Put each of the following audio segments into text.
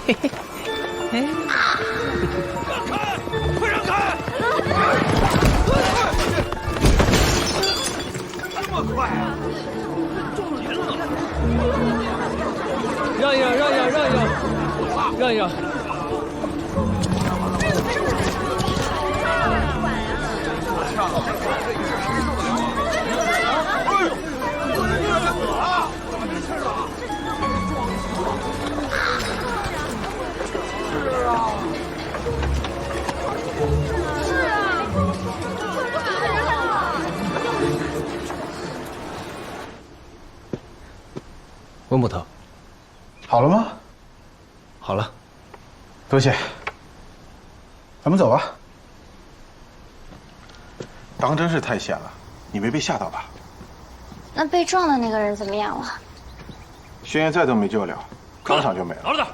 快让开！这么快啊！撞人了！让一让，让一让，让一让，让一让。温捕头，好了吗？好了，多谢。咱们走吧。当真是太险了，你没被吓到吧？那被撞的那个人怎么样了？现在都没救了，当场就没了。老实点，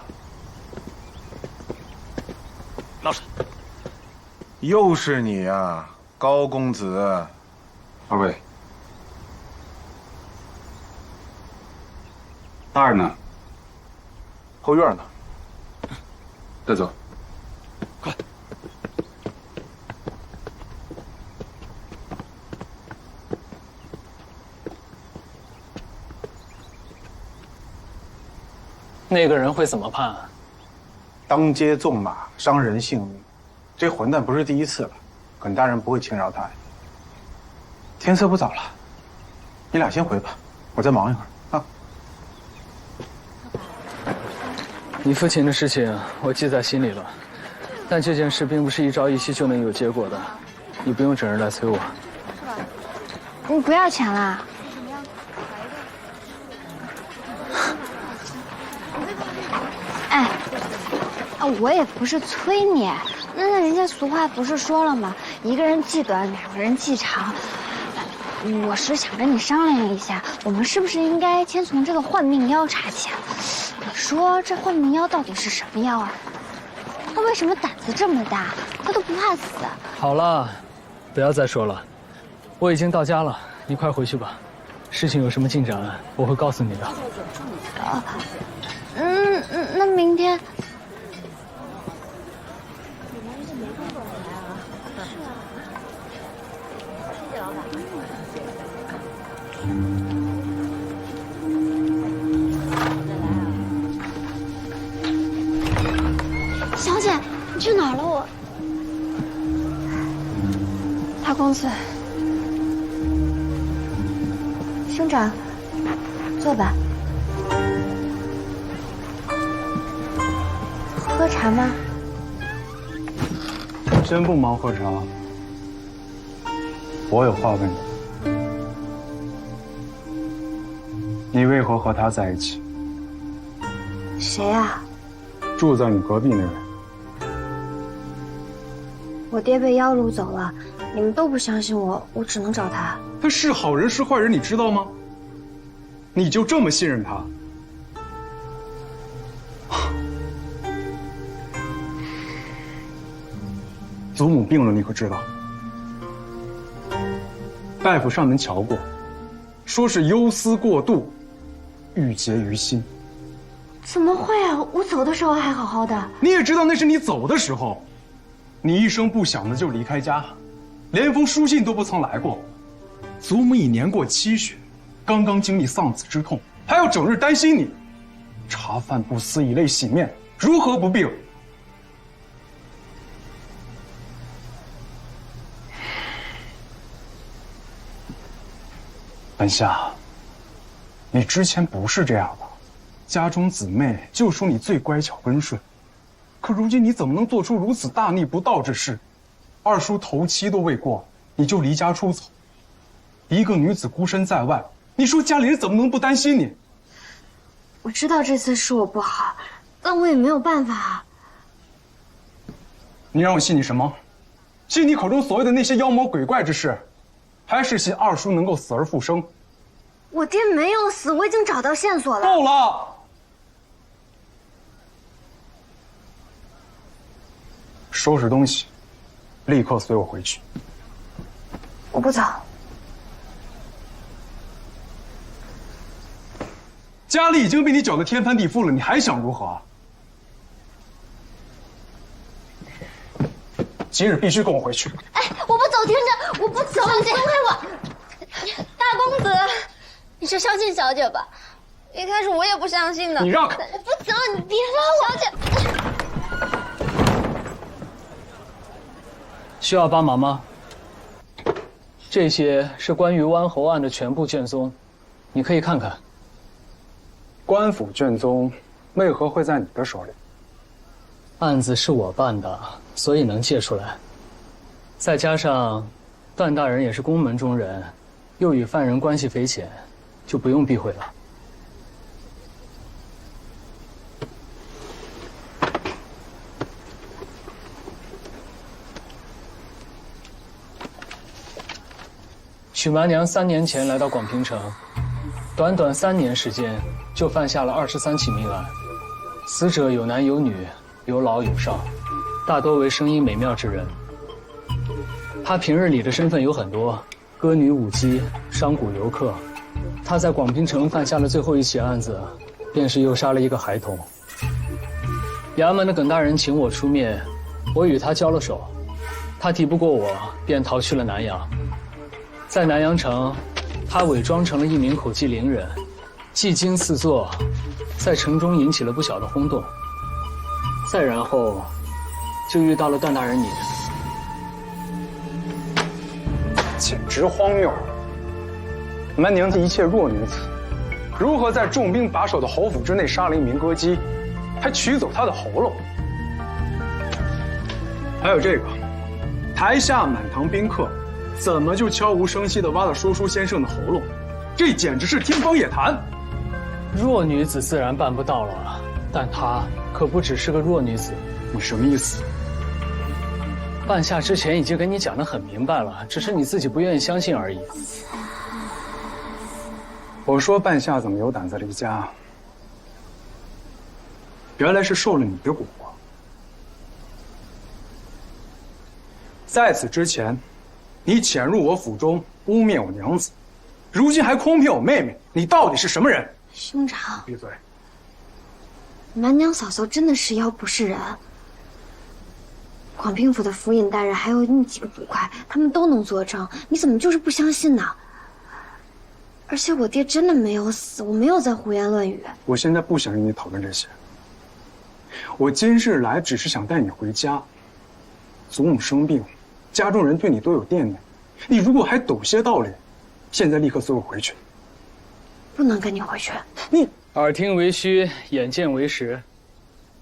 老实。又是你呀，高公子。二位，大人呢？后院呢？带走。快！那个人会怎么判？当街纵马，伤人性命，这混蛋不是第一次了，本大人不会轻饶他。天色不早了，你俩先回吧，我再忙一会儿啊。你父亲的事情我记在心里了，但这件事并不是一朝一夕就能有结果的，你不用整日来催我。你不要钱啦？哎，我也不是催你，那人家俗话不是说了吗？一个人计短，两个人计长。我是想跟你商量一下，我们是不是应该先从这个换命妖查起？你说这换命妖到底是什么妖啊？他为什么胆子这么大？他都不怕死。好了，不要再说了，我已经到家了，你快回去吧。事情有什么进展，我会告诉你的。那明天。小姐，你去哪儿了？我。大公子，兄长，坐吧。喝茶吗？真不忙喝茶。我有话问你。你为何和他在一起？谁啊？住在你隔壁那人。我爹被妖掳走了，你们都不相信我，我只能找他。他是好人是坏人，你知道吗？你就这么信任他？祖母病了，你可知道？大夫上门瞧过，说是忧思过度，郁结于心。怎么会啊？我走的时候还好好的。你也知道那是你走的时候，你一声不响的就离开家，连封书信都不曾来过。祖母已年过70，刚刚经历丧子之痛，还要整日担心你，茶饭不思，以泪洗面，如何不病？本夏，你之前不是这样的，家中姊妹就说你最乖巧温顺，可如今你怎么能做出如此大逆不道之事？二叔头七都未过，你就离家出走，一个女子孤身在外，你说家里人怎么能不担心你？我知道这次是我不好，但我也没有办法。你让我信你什么？信你口中所谓的那些妖魔鬼怪之事，还是信二叔能够死而复生？我爹没有死，我已经找到线索了。够了！收拾东西，立刻随我回去。我不走。家里已经被你搅得天翻地覆了，你还想如何？今日必须跟我回去。哎，我不走，听着，我不走，你放开我！大公子，你是相信小姐吧？一开始我也不相信的。你让开！我不走，你别拉我！小姐，需要帮忙吗？这些是关于湾侯案的全部卷宗，你可以看看。官府卷宗为何会在你的手里？案子是我办的，所以能借出来。再加上段大人也是宫门中人，又与犯人关系匪浅，就不用避讳了。许蛮娘3年前来到广平城，短短3年时间就犯下了23起命案，死者有男有女，有老有少，大多为声音美妙之人。她平日里的身份有很多，歌女舞姬、商贾游客。她在广平城犯下了最后一起案子，便是诱杀了一个孩童。衙门的耿大人请我出面，我与他交了手，他敌不过我，便逃去了南阳。在南阳城，他伪装成了一名口技伶人，技惊四座，在城中引起了不小的轰动。再然后，就遇到了段大人你，简直荒谬！蛮娘是一介弱女子，如何在重兵把守的侯府之内杀了一名歌姬，还取走她的喉咙？还有这个，台下满堂宾客，怎么就悄无声息地挖了说书先生的喉咙？这简直是天方夜谭！弱女子自然办不到了，但她可不只是个弱女子。你什么意思？办下之前已经跟你讲得很明白了，只是你自己不愿意相信而已。我说半夏怎么有胆子离家？原来是受了你的蛊惑。在此之前，你潜入我府中，污蔑我娘子，如今还诓骗我妹妹，你到底是什么人？兄长，闭嘴！蛮娘嫂嫂真的是妖不是人。广平府的府尹大人还有那几个捕快，他们都能作证，你怎么就是不相信呢？而且我爹真的没有死，我没有在胡言乱语。我现在不想与你讨论这些。我今日来只是想带你回家。祖母生病，家中人对你都有惦念，你如果还懂些道理，现在立刻随我回去。不能跟你回去。你耳听为虚，眼见为实。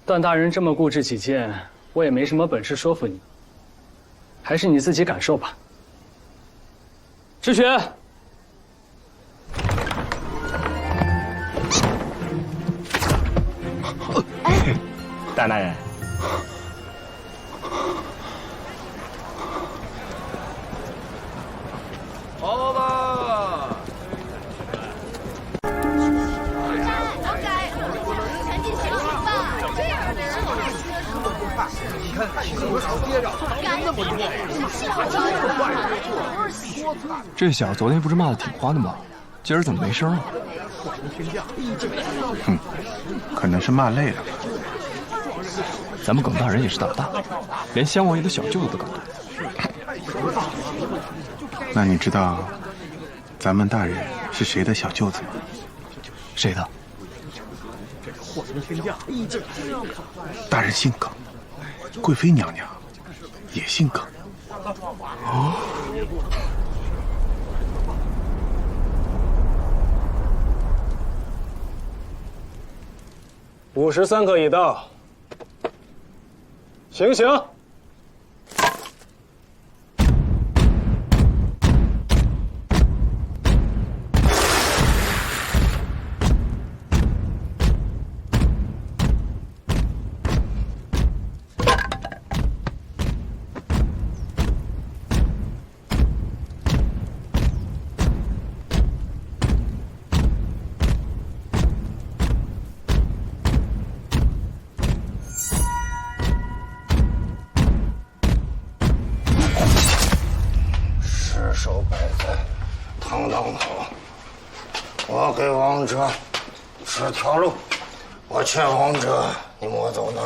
段大人这么固执己见，我也没什么本事说服你，还是你自己感受吧。知雪，段大人，好吧。这小子昨天不是骂得挺欢的吗？今儿怎么没声了？哼，可能是骂累了吧。咱们耿大人也是胆大，连襄王爷的小舅子都敢对。那你知道咱们大人是谁的小舅子吗？谁的？大人姓耿，贵妃娘娘也姓耿。哦。53刻已到，行刑。手摆在堂堂头，我给王者指条路，我劝王者你莫走南，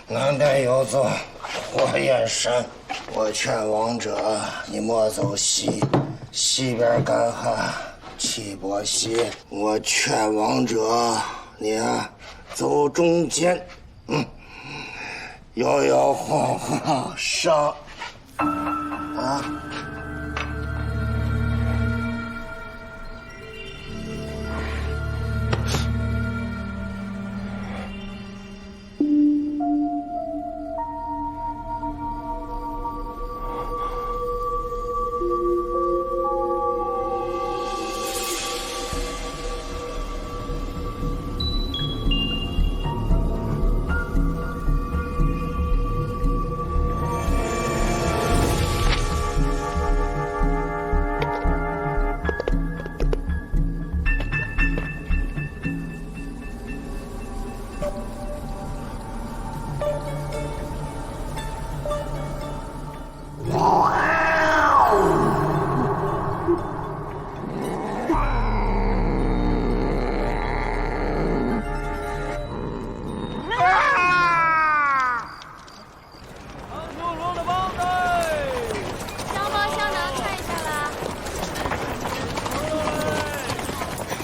南边有座火焰山，我劝王者你莫走西，西边干旱，气薄西。我劝王者你走中间，摇摇晃晃上，啊。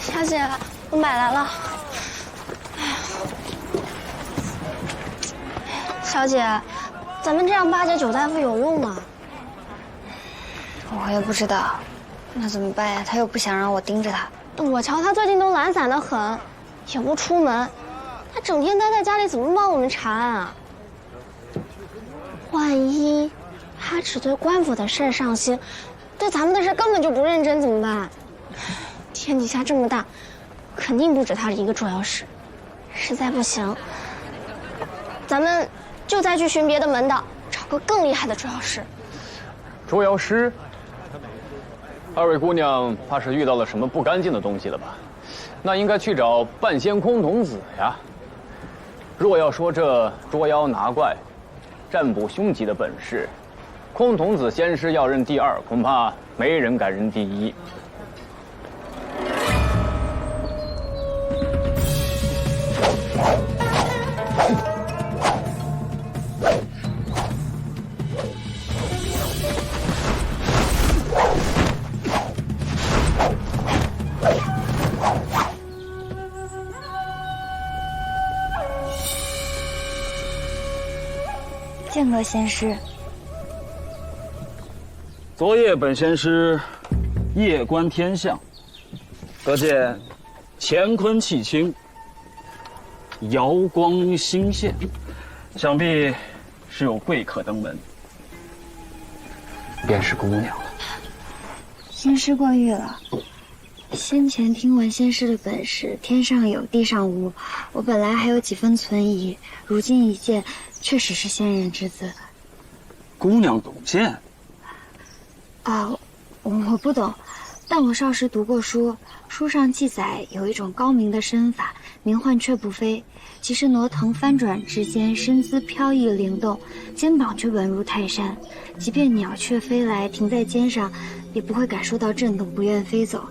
小姐，我买来了。小姐，咱们这样巴结九大夫有用吗？我也不知道，那怎么办呀？他又不想让我盯着他。我瞧他最近都懒散得很，也不出门，他整天待在家里，怎么帮我们查案啊？万一他只对官府的事上心，对咱们的事根本就不认真，怎么办？天底下这么大，肯定不止他一个捉妖师。实在不行，咱们就再去寻别的门道，找个更厉害的捉妖师。捉妖师？二位姑娘怕是遇到了什么不干净的东西了吧？那应该去找半仙空童子呀。若要说这捉妖拿怪、占卜凶吉的本事，空童子仙师要认第二，恐怕没人敢认第一。见过仙师。昨夜本仙师夜观天象，得见乾坤气清，瑶光星现，想必是有贵客登门，便是姑娘了。仙师过誉了。先前听闻仙师的本事，天上有地上无，我本来还有几分存疑，如今一见，确实是仙人之姿。姑娘懂剑？啊，我不懂，但我少时读过书，书上记载有一种高明的身法，名唤雀步飞，即是挪腾翻转之间，身姿飘逸灵动，肩膀却稳如泰山，即便鸟雀飞来停在肩上，也不会感受到震动，不愿飞走。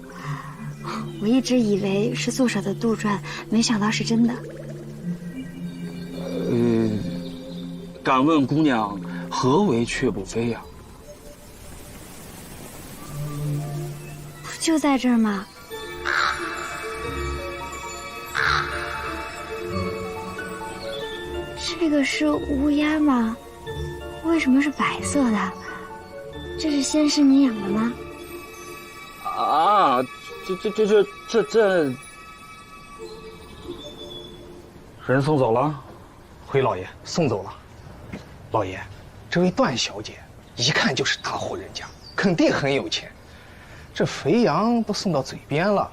我一直以为是作者的杜撰，没想到是真的。敢问姑娘何为雀步飞呀？不就在这儿吗？这个是乌鸦吗？为什么是白色的？这是仙师您养的吗？啊，这，人送走了。回老爷，送走了。老爷，这位段小姐一看就是大户人家，肯定很有钱。这肥羊都送到嘴边了，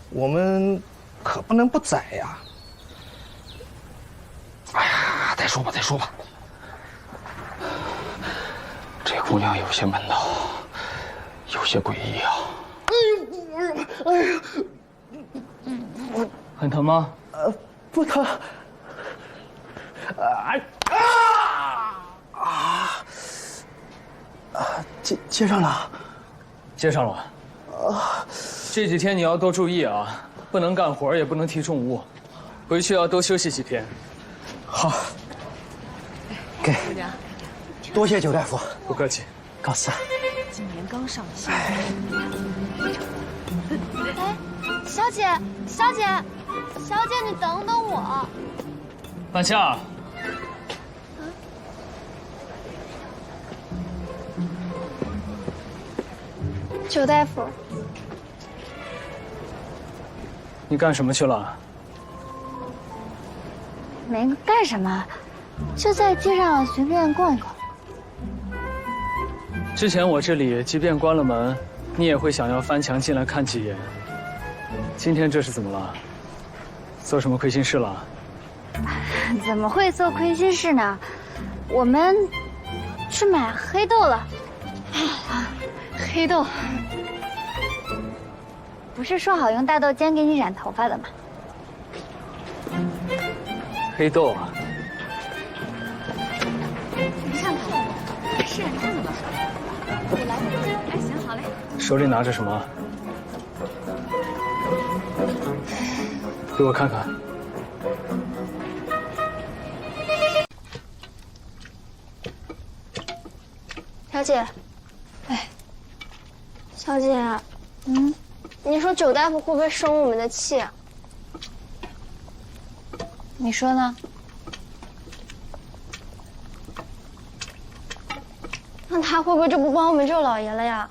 我们可不能不宰呀。哎呀，再说吧。这姑娘有些门道，有些诡异啊。很疼吗？不疼。接上了。接上了。这几天你要多注意啊，不能干活，也不能提重物，回去要多休息几天。好。给，多谢九大夫。不客气，告辞。今年刚上线。哎，小姐，小姐，小姐，你等等我。半夏。九大夫，你干什么去了？没干什么，就在街上随便逛一逛。之前我这里即便关了门，你也会想要翻墙进来看几眼。今天这是怎么了？做什么亏心事了？怎么会做亏心事呢？我们去买黑豆了。黑豆，不是说好用大豆尖给你染头发的吗？黑豆啊！你看看，是你看看吧。你来，哎，行，好嘞。手里拿着什么？给我看看。小姐，哎，小姐，你说九大夫会不会生我们的气啊？你说呢？那他会不会就不帮我们救老爷了呀？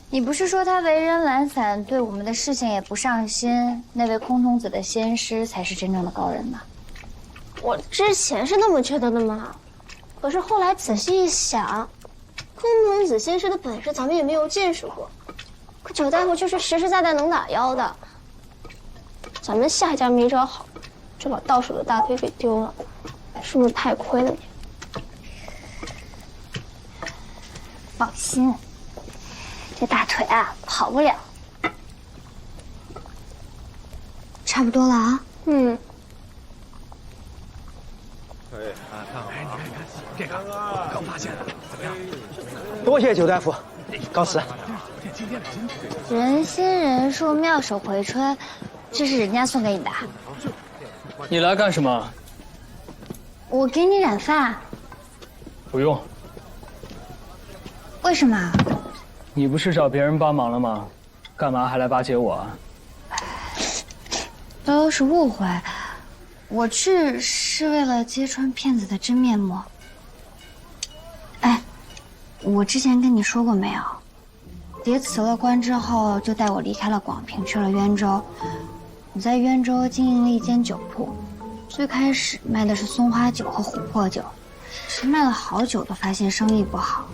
你不是说他为人懒散，对我们的事情也不上心？那位空童子的仙师才是真正的高人吗？我之前是那么觉得的嘛，可是后来仔细一想，空童子仙师的本事咱们也没有见识过，可九大夫却是实实在在能打妖的。咱们下家没找好，就把到手的大腿给丢了，是不是太亏了你？放心，这大腿啊跑不了。差不多了啊。刚发现的，怎么样？多谢九大夫，告辞。人心人术，妙手回春，这是人家送给你的。你来干什么？我给你染发。不用。为什么？你不是找别人帮忙了吗？干嘛还来巴结我啊？都是误会，我去是为了揭穿骗子的真面目。哎，我之前跟你说过没有？爹辞了官之后，就带我离开了广平，去了渊州。我在渊州经营了一间酒铺，最开始卖的是松花酒和琥珀酒，是卖了好久都发现生意不好。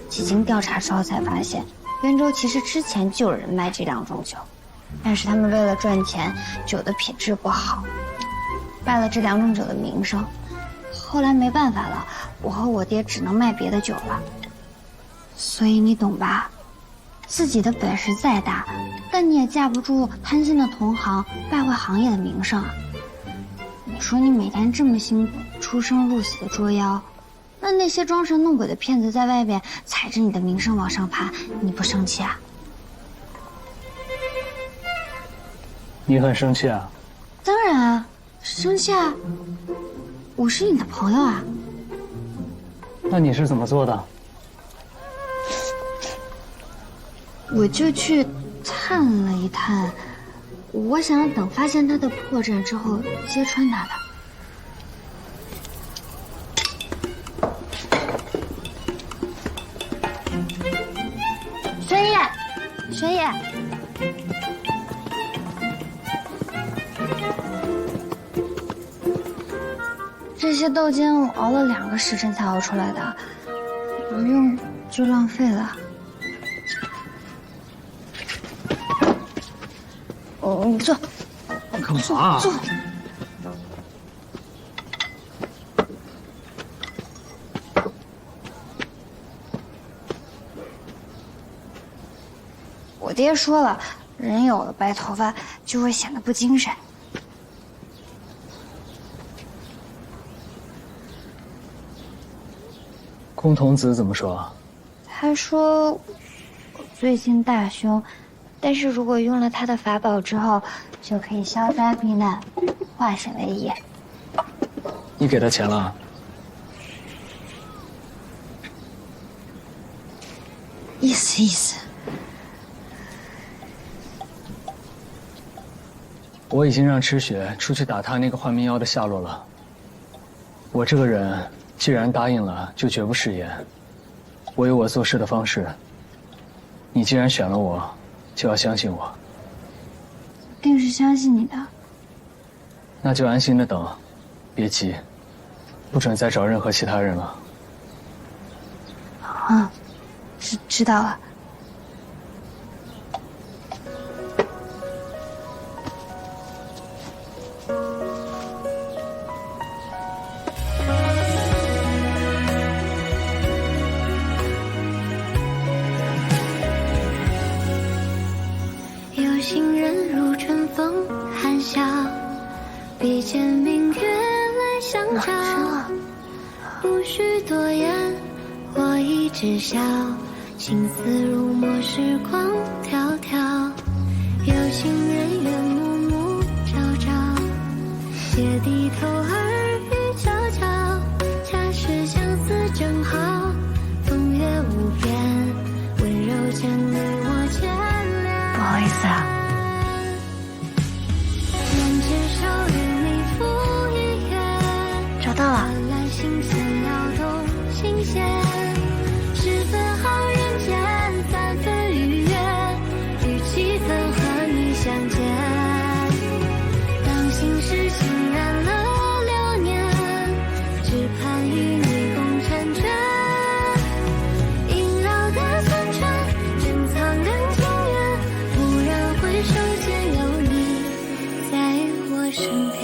几经调查之后才发现，渊州其实之前就有人卖这两种酒，但是他们为了赚钱，酒的品质不好，败了这两种酒的名声。后来没办法了，我和我爹只能卖别的酒了。所以你懂吧？自己的本事再大，但你也架不住贪心的同行，败坏行业的名声啊。你说你每天这么辛苦，出生入死的捉妖，那些装神弄鬼的骗子在外边踩着你的名声往上爬，你不生气啊？你很生气啊？当然啊，生气啊！我是你的朋友啊。那你是怎么做的？我就去探了一探，我想等发现他的破绽之后揭穿他的。玄野，玄野，这些豆尖我熬了2个时辰才熬出来的，不用就浪费了。你坐。干嘛？坐。我爹说了，人有了白头发就会显得不精神。空童子怎么说？他说我最近大凶，但是如果用了他的法宝之后，就可以消灾避难，化险为夷。你给他钱了？意思意思。我已经让赤雪出去打探那个换命妖的下落了。我这个人既然答应了，就绝不食言。我有我做事的方式。你既然选了我，就要相信我。定是相信你的。那就安心的等，别急，不准再找任何其他人了。啊，知道了。有心人如春风含笑，比肩明月来相照。无需多言，我已知晓，情丝如墨，时光迢迢。有心人愿暮暮朝朝，皆低头耳语悄悄。恰是相思正好，风月无边，温柔将你我牵连。不好意思啊。人只手与你赴一约，找到了。心弦撩动心弦，十分好人间，三分愉悦，与七分和你相见。当心事浸染了流年，只盼与你共婵娟。萦绕的村川，珍藏人情缘，蓦然回首间有你在我身边。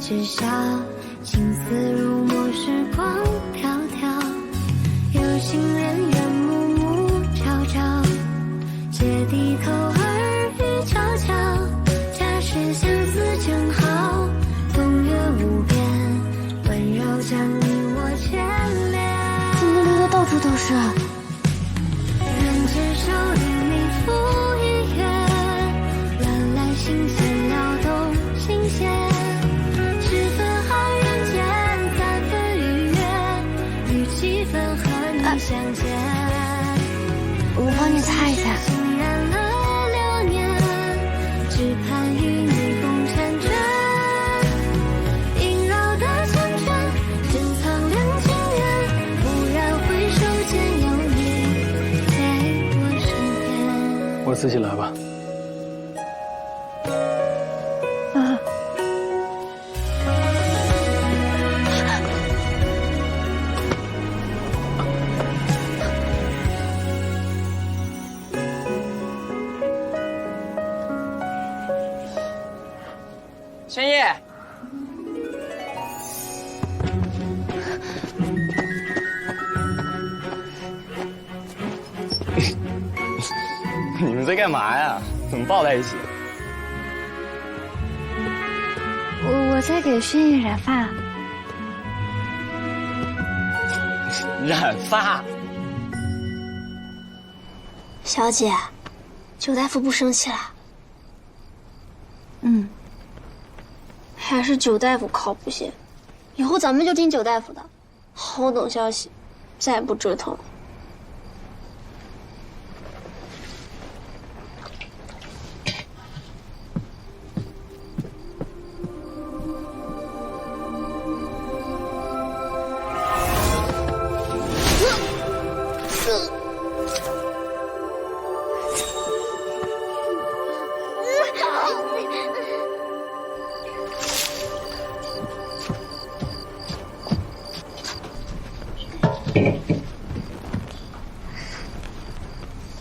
知晓，情丝如墨，时光迢迢。有心人愿暮暮朝朝，皆低头耳语悄悄。恰是相思正好，风月无边，温柔将你我牵连。怎么流的到处都是？人只手与你赴一约，乱来心弦撩动心弦。相见，我帮你擦一下。浸染了流年，只盼与你共婵娟。萦绕的村川，珍藏人情缘，蓦然回首间有你在我身边。我自己来吧。轩烨，你们在干嘛呀？怎么抱在一起？我在给轩烨染发。染发？小姐，九大夫不生气了？嗯。还是九大夫靠谱些，以后咱们就听九大夫的，好等消息，再不折腾。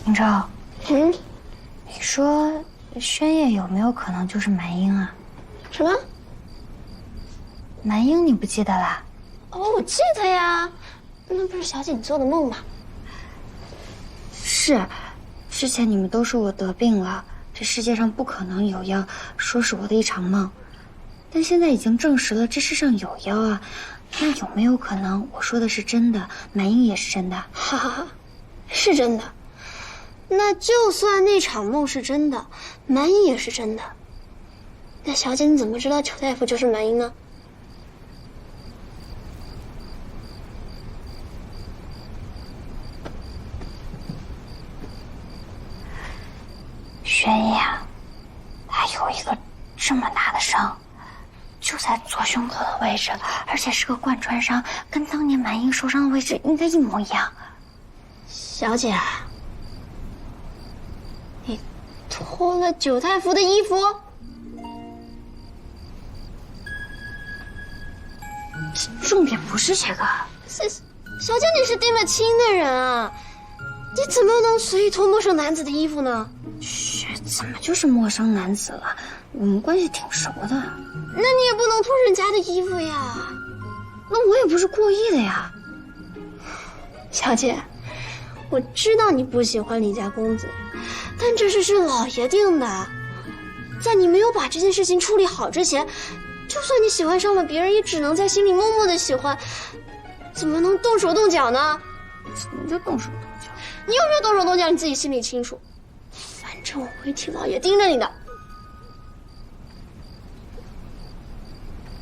明昭，你说轩烨有没有可能就是蛮英啊？什么？蛮英你不记得啦？哦，我记得呀，那不是小姐你做的梦吗？是，之前你们都说我得病了，这世界上不可能有妖，说是我的一场梦。但现在已经证实了这世上有妖啊，那有没有可能我说的是真的，满英也是真的？哈哈哈，是真的。那就算那场梦是真的，满英也是真的。那小姐你怎么知道裘大夫就是满英呢？玄烨，他有一个这么大的伤，就在左胸口的位置，而且是个贯穿伤，跟当年满英受伤的位置应该一模一样。小姐，你脱了裘大夫的衣服？重点不是这个。小姐，你是定了亲的人啊，你怎么能随意脱陌生男子的衣服呢？嘘，怎么就是陌生男子了？我们关系挺熟的。那你也不能脱人家的衣服呀。那我也不是故意的呀。小姐，我知道你不喜欢李家公子，但这事是老爷定的，在你没有把这件事情处理好之前，就算你喜欢上了别人，也只能在心里默默的喜欢，怎么能动手动脚呢？什么叫动手动脚？你有没有动手动脚，你自己心里清楚。反正我会替老爷盯着你的。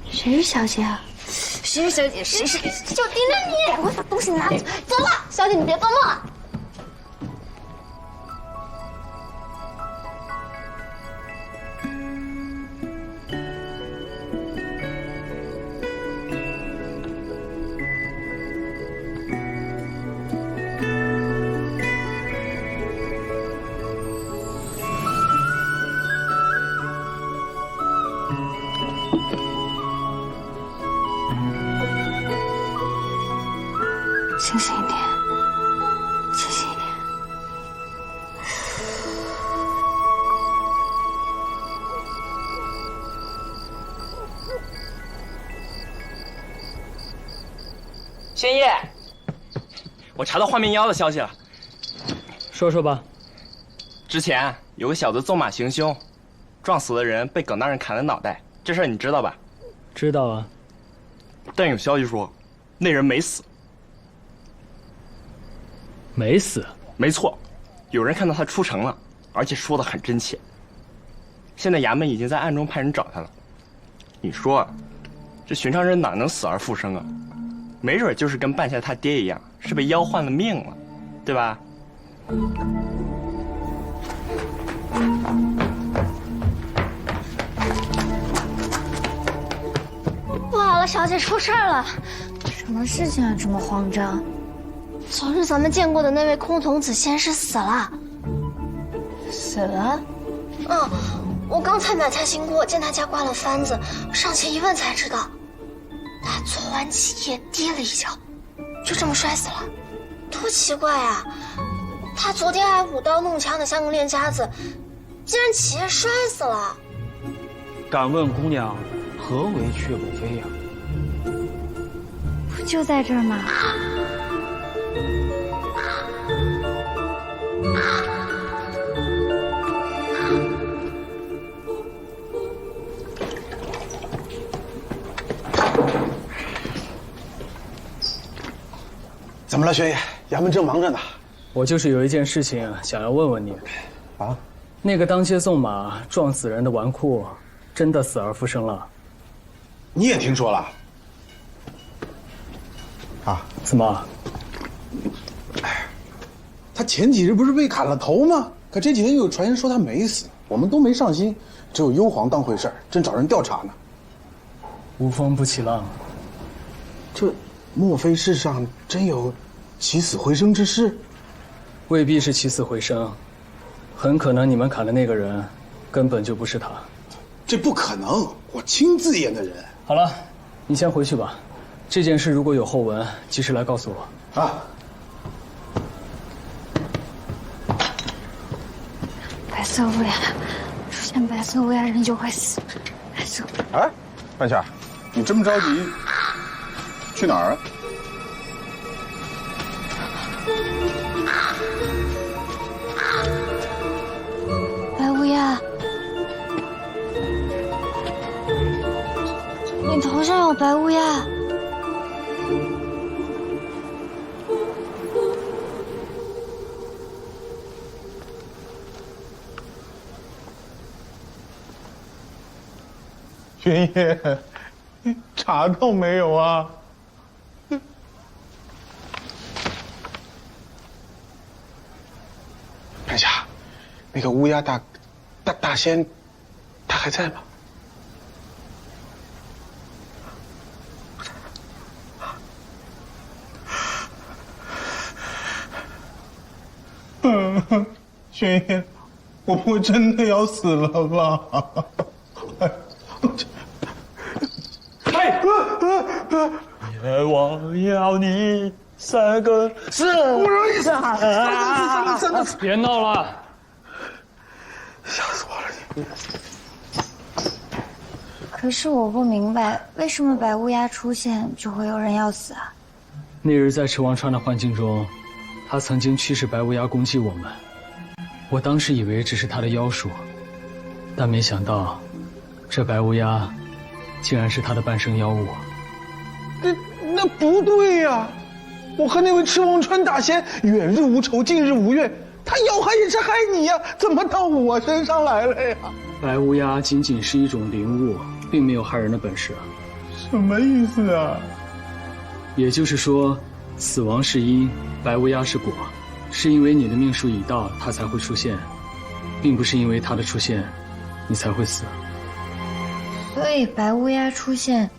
谁是小姐啊？谁是小姐？谁是？就盯着你！赶快把东西拿走！走了，小姐，你别做梦了。清醒一点，清醒一点。仙叶，我查到画面妖的消息了。说说吧。之前有个小子纵马行凶，撞死的人被耿大人砍了脑袋，这事儿你知道吧？知道啊。但有消息说，那人没死。没死？没错，有人看到他出城了，而且说得很真切。现在衙门已经在暗中派人找他了。你说，这寻常人哪能死而复生啊？没准就是跟半夏他爹一样，是被妖换了命了，对吧？不好了，小姐出事了！什么事情啊？这么慌张？昨日咱们见过的那位空童子仙师死了。死了？嗯，我刚才买菜经过，见他家挂了幡子，上前一问才知道，他昨晚起夜跌了一跤，就这么摔死了。多奇怪啊！他昨天还舞刀弄枪的像个练家子，竟然起夜摔死了。敢问姑娘，何为却不飞呀？不就在这儿吗？怎么了，玄烨？衙门正忙着呢。我就是有一件事情想要问问你。啊？那个当街纵马撞死人的纨绔，真的死而复生了？你也听说了？啊？怎么？他前几日不是被砍了头吗？可这几天又有传言说他没死，我们都没上心，只有幽皇当回事儿，正找人调查呢。无风不起浪。这莫非世上真有起死回生之事？未必是起死回生，很可能你们砍的那个人根本就不是他。这不可能，我亲自验的人。好了，你先回去吧。这件事如果有后文，及时来告诉我。啊。白色乌鸦，出现白色乌鸦人就会死。白色。哎，半夏，你这么着急，去哪儿啊？白乌鸦，了白乌鸦。玄爷，查到没有啊？白霞，那个乌鸦大仙，他还在吗？玄爷，我不会真的要死了吧？夜王要你3个字。不容易死，别闹了，吓死我了你！可是我不明白，为什么白乌鸦出现就会有人要死啊？那日在赤王川的幻境中，他曾经驱使白乌鸦攻击我们。我当时以为只是他的妖术，但没想到，这白乌鸦竟然是他的半生妖物。那不对呀！我和那位赤王川大仙远日无仇，近日无怨，他要害也是害你呀，怎么到我身上来了呀？白乌鸦仅仅是一种灵物，并没有害人的本事。什么意思啊？也就是说，死亡是因，白乌鸦是果，是因为你的命数已到，它才会出现，并不是因为它的出现，你才会死。所以白乌鸦出现，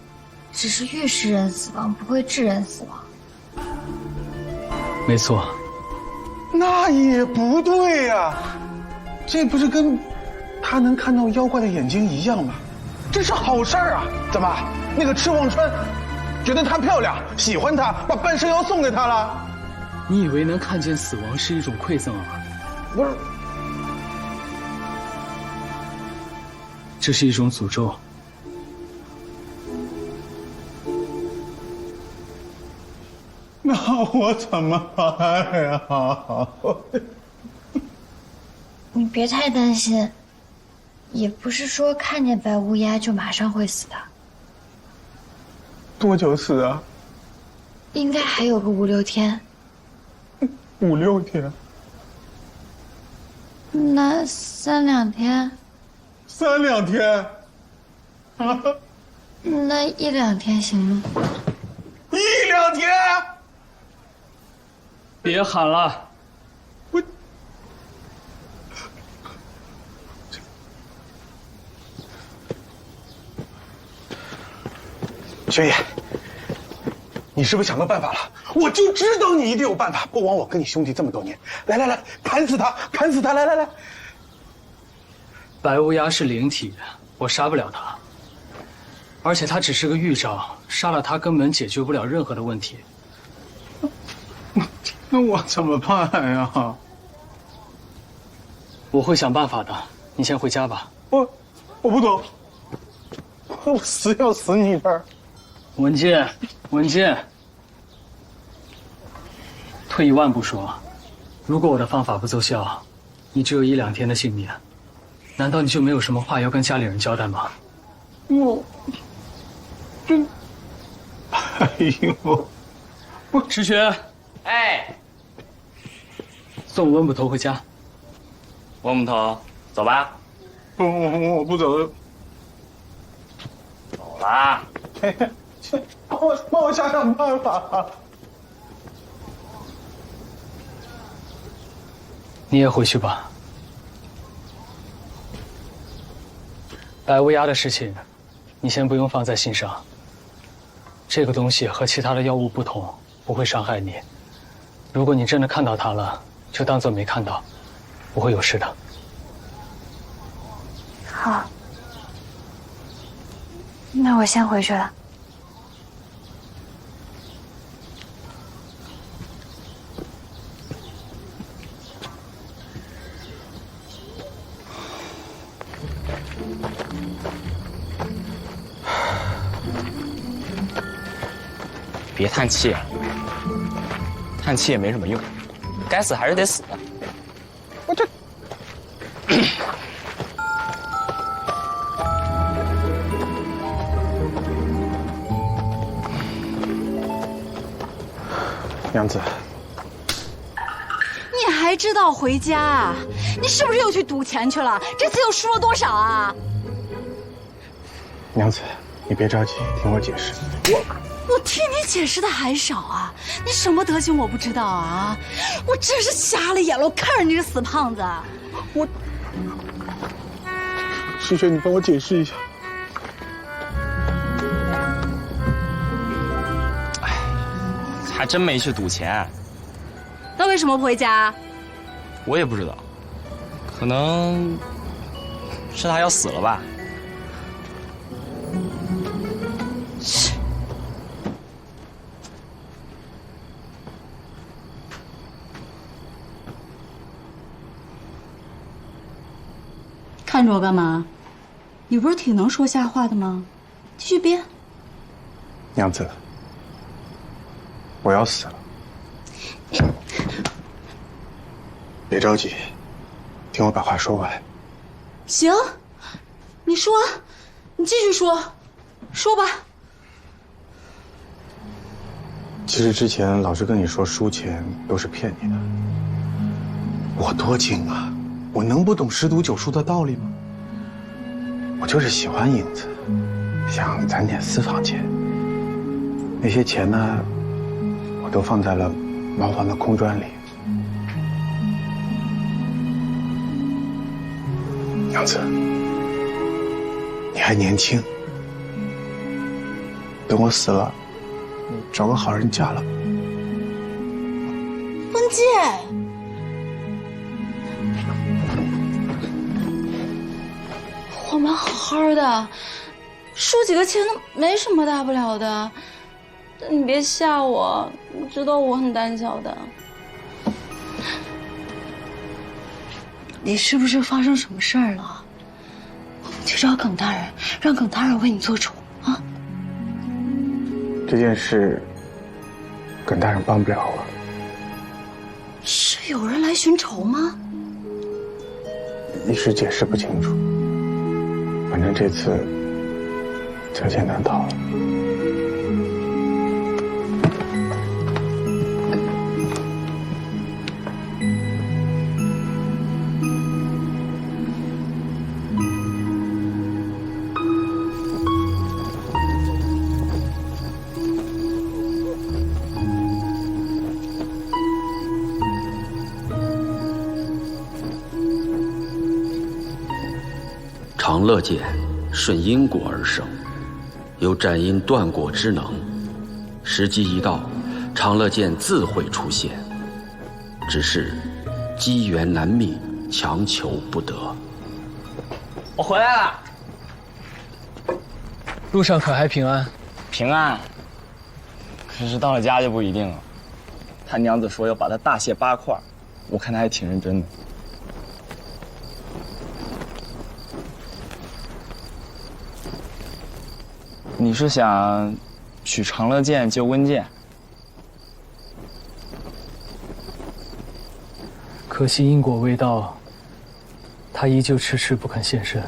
只是预示人死亡，不会致人死亡。没错。那也不对呀，这不是跟他能看到妖怪的眼睛一样吗？这是好事儿啊！怎么，那个赤望川觉得她漂亮，喜欢她，把半生妖送给她了？你以为能看见死亡是一种馈赠啊？不是，这是一种诅咒。那我怎么办呀？你别太担心，也不是说看见白乌鸦就马上会死的，多久死啊？应该还有个5、6天。5、6天？那3、2天？3、2天？啊？那1、2天行吗？1、2天？别喊了！玄爷，你是不是想到办法了？我就知道你一定有办法。不枉我跟你兄弟这么多年。来来来，砍死他，砍死他！来来来。白乌鸦是灵体，我杀不了他。而且他只是个预兆，杀了他根本解决不了任何的问题。那我怎么办呀？我会想办法的，你先回家吧。我不走，我死要死你这儿。文静，文静。退一万步说，如果我的方法不奏效，你只有1、2天的性命，难道你就没有什么话要跟家里人交代吗？哎呦，池学，哎，送温捕头回家。温捕头，走吧。我不走。走啦。帮我想想办法。你也回去吧。白乌鸦的事情，你先不用放在心上。这个东西和其他的药物不同，不会伤害你。如果你真的看到它了，就当做没看到，不会有事的。好，那我先回去了。别叹气，叹气也没什么用，该死还是得死的。我这。娘子，你还知道回家？你是不是又去赌钱去了？这次又输了多少啊？娘子，你别着急，听我解释。我替你解释的还少啊！你什么德行我不知道啊！我真是瞎了眼了！我看着你这死胖子，师轩，你帮我解释一下。还真没去赌钱。那为什么不回家？我也不知道，可能是他要死了吧。看着我干嘛？你不是挺能说瞎话的吗？继续编。娘子，我要死了。别着急，听我把话说完。行，你说，你继续说，说吧。其实之前老师跟你说输钱都是骗你的，我多精啊！我能不懂十赌九输的道理吗？我就是喜欢银子，想攒点私房钱。那些钱呢，我都放在了茅房的空砖里。娘子，你还年轻，等我死了，找个好人嫁了。文姐。我们好好的，输几个钱都没什么大不了的。你别吓我，你知道我很胆小的。你是不是发生什么事儿了？我们去找耿大人，让耿大人为你做主啊！这件事，耿大人帮不了我。是有人来寻仇吗？一时解释不清楚。反正这次车险难逃了。长乐剑顺因果而生，有斩因断果之能。时机一到，长乐剑自会出现，只是机缘难觅，强求不得。我回来了，路上可还平安？平安。可是到了家就不一定了。他娘子说要把他大卸8块，我看他还挺认真的。你是想取长乐剑救温剑？可惜因果未到，他依旧迟迟不肯现身。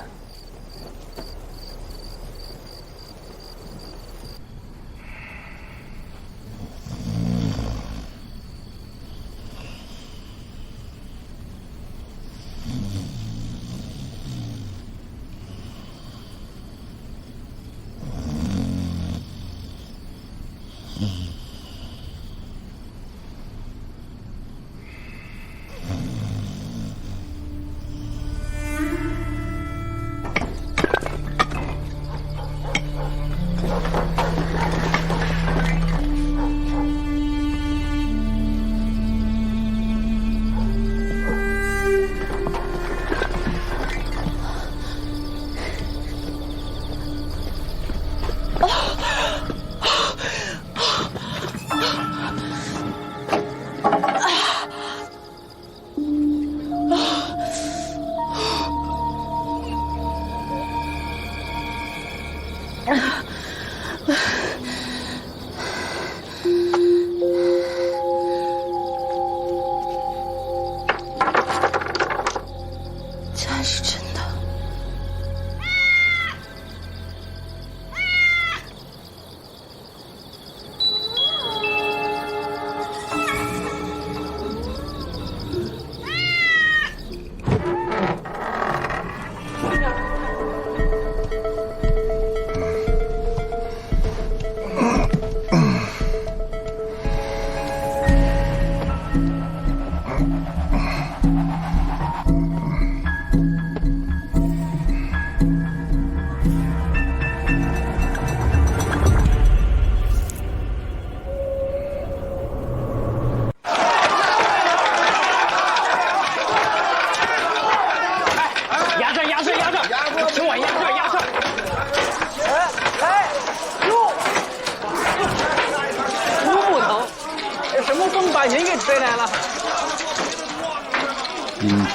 英雄。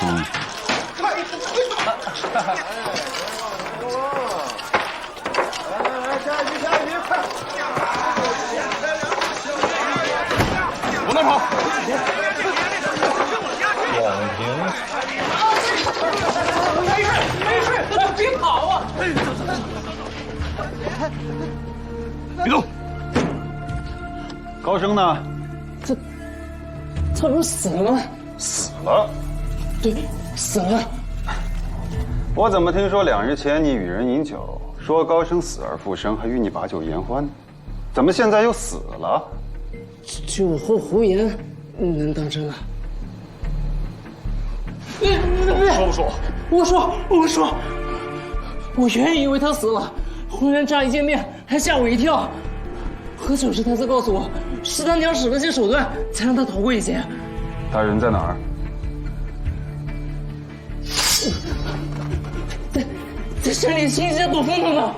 往哪跑？广平。没事，别跑啊！别动！高升呢？他不是死了吗？死了。对，死了。我怎么听说2日前你与人饮酒，说高升死而复生，还与你把酒言欢？怎么现在又死了？酒后胡言，能当真啊？说不说？我说，我原以为他死了，忽然乍一见面还吓我一跳。喝酒时他才告诉我，是他娘使了些手段才让他逃过一劫。他人在哪儿？在山里新街躲风头呢。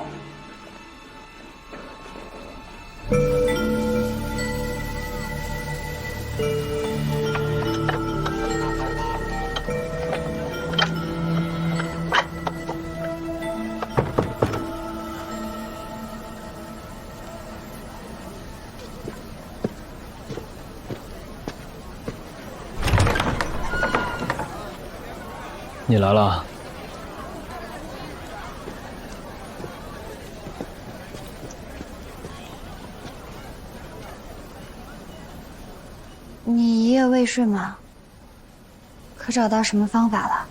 你来了。你一夜未睡吗？可找到什么方法了？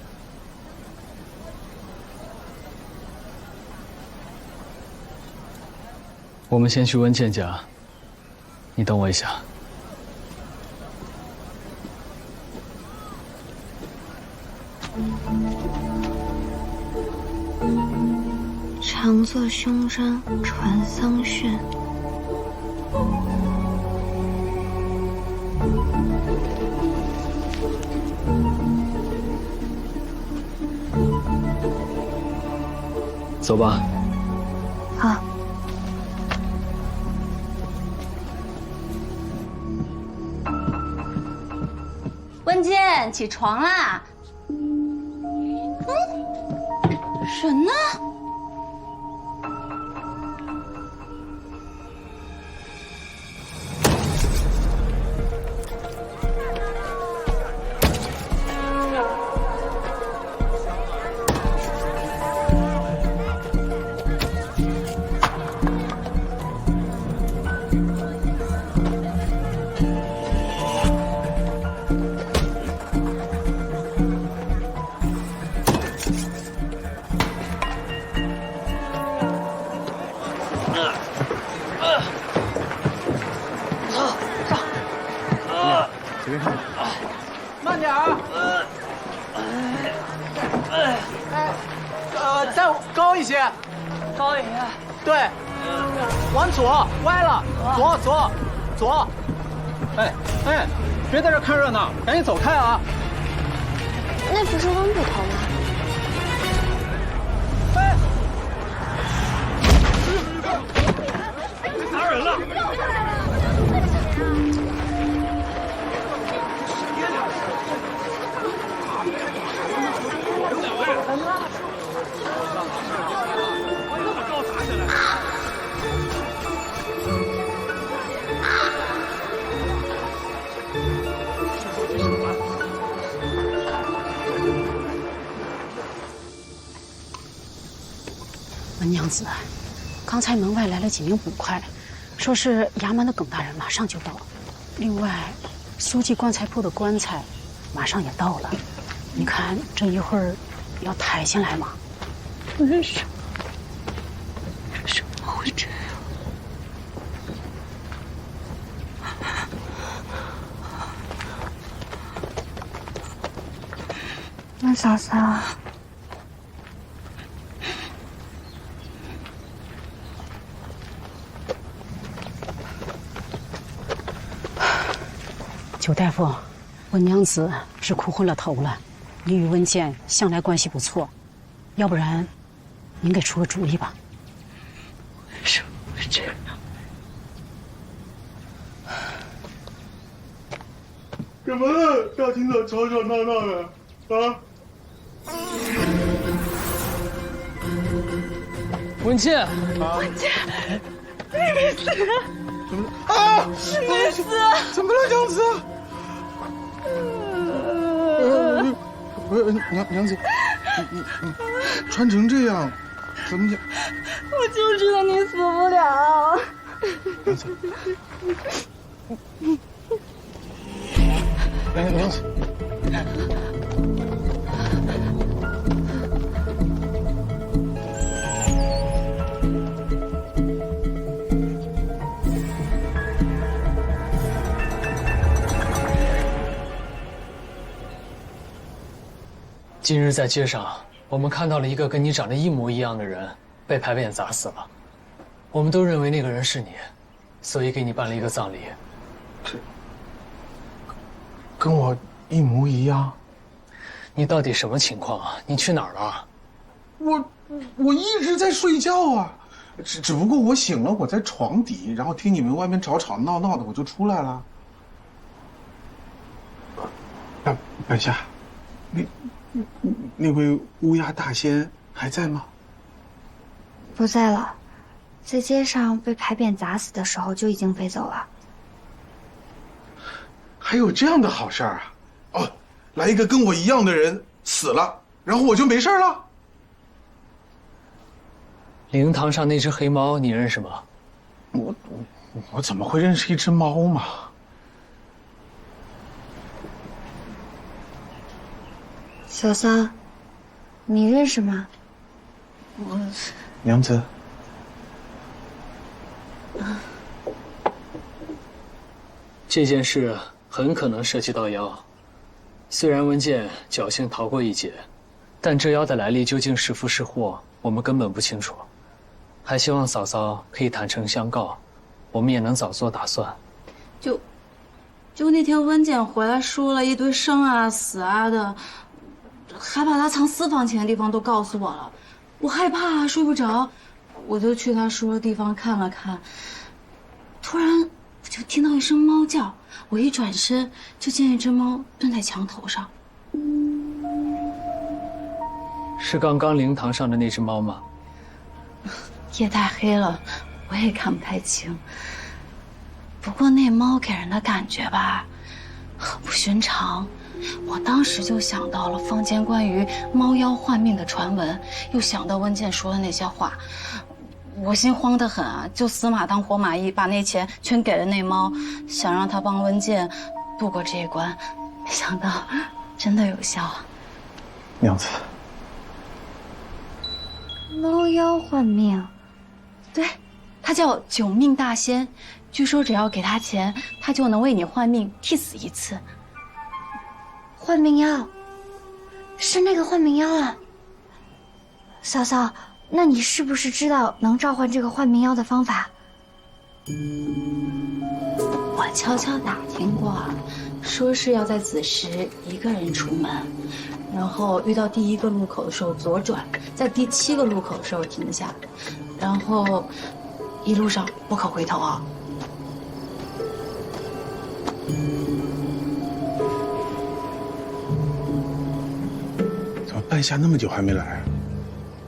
我们先去温倩家，你等我一下。常作胸章传桑葚，走吧。好。温健，起床啦！人呢？慢点儿。再高一些。高一些。对。往左，歪了。左。哎，别在这看热闹，赶紧走开啊！那不是温捕头吗？哎，打人了！温娘子，刚才门外来了几名捕快，说是衙门的耿大人马上就到。另外，书记棺材铺的棺材马上也到了，你看这一会儿要抬进来吗？为什么会这样？温嫂嫂。九大夫，温娘子是哭昏了头了。你与温健向来关系不错，要不然您给出个主意吧。为什么会这样？怎么了？大清早吵吵闹闹的，啊？文倩，文倩，你没死？怎么了？啊！你没死？怎么了，娘子？娘子，你穿成这样，怎么讲？我就知道你死不了。娘子，娘子。今日在街上，我们看到了一个跟你长得一模一样的人被牌匾砸死了。我们都认为那个人是你，所以给你办了一个葬礼。这跟我一模一样？你到底什么情况啊？你去哪儿了？我一直在睡觉啊，只不过我醒了，我在床底，然后听你们外面吵吵闹闹的，我就出来了。半夏，那位乌鸦大仙还在吗？不在了，在街上被牌匾砸死的时候就已经飞走了。还有这样的好事儿啊！哦，来一个跟我一样的人死了，然后我就没事了。灵堂上那只黑猫，你认识吗？我怎么会认识一只猫嘛？小桑，你认识吗？娘子。这件事很可能涉及到妖。虽然文健侥幸逃过一劫，但这妖的来历究竟是福是祸，我们根本不清楚。还希望嫂嫂可以坦诚相告，我们也能早做打算。就那天文健回来说了一堆生啊死啊的，还把他藏私房钱的地方都告诉我了，我害怕睡不着，我就去他说的地方看了看，突然我就听到一声猫叫，我一转身就见一只猫蹲在墙头上。是刚刚灵堂上的那只猫吗？夜太黑了，我也看不太清。不过那猫给人的感觉吧，很不寻常。我当时就想到了坊间关于猫妖换命的传闻，又想到温健说的那些话，我心慌得很啊，就死马当活马医，把那钱全给了那猫，想让他帮温健度过这一关，没想到真的有效啊。娘子，猫妖换命，对，他叫九命大仙，据说只要给他钱，他就能为你换命，替死一次。换命药，是那个换命药啊！嫂嫂，那你是不是知道能召唤这个换命药的方法？我悄悄打听过，说是要在子时一个人出门，然后遇到第1个路口的时候左转，在第7个路口的时候停下，然后一路上不可回头啊。怎么半夏那么久还没来？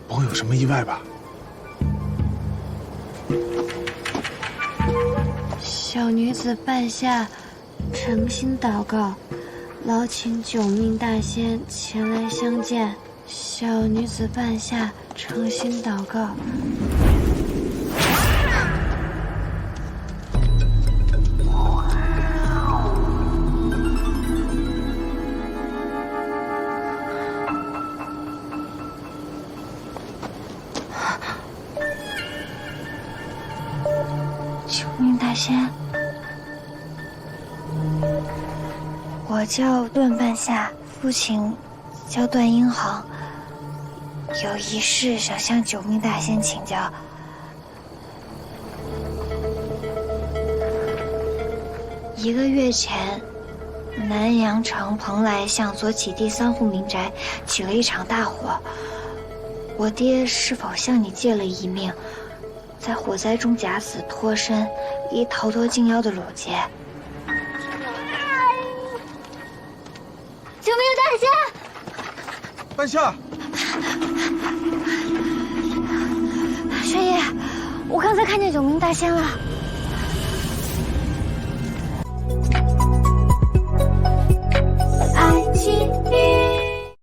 不会有什么意外吧？小女子半夏诚心祷告，劳请九命大仙前来相见。小女子半夏诚心祷告。九命大仙，我叫段半夏，父亲叫段英航，有一事想向九命大仙请教。1个月前，南阳城蓬莱巷左起第3户民宅起了一场大火，我爹是否向你借了一命，在火灾中假死脱身，以逃脱禁妖的掳劫？救命大仙！半夏，玄爷，我刚才看见九明大仙了。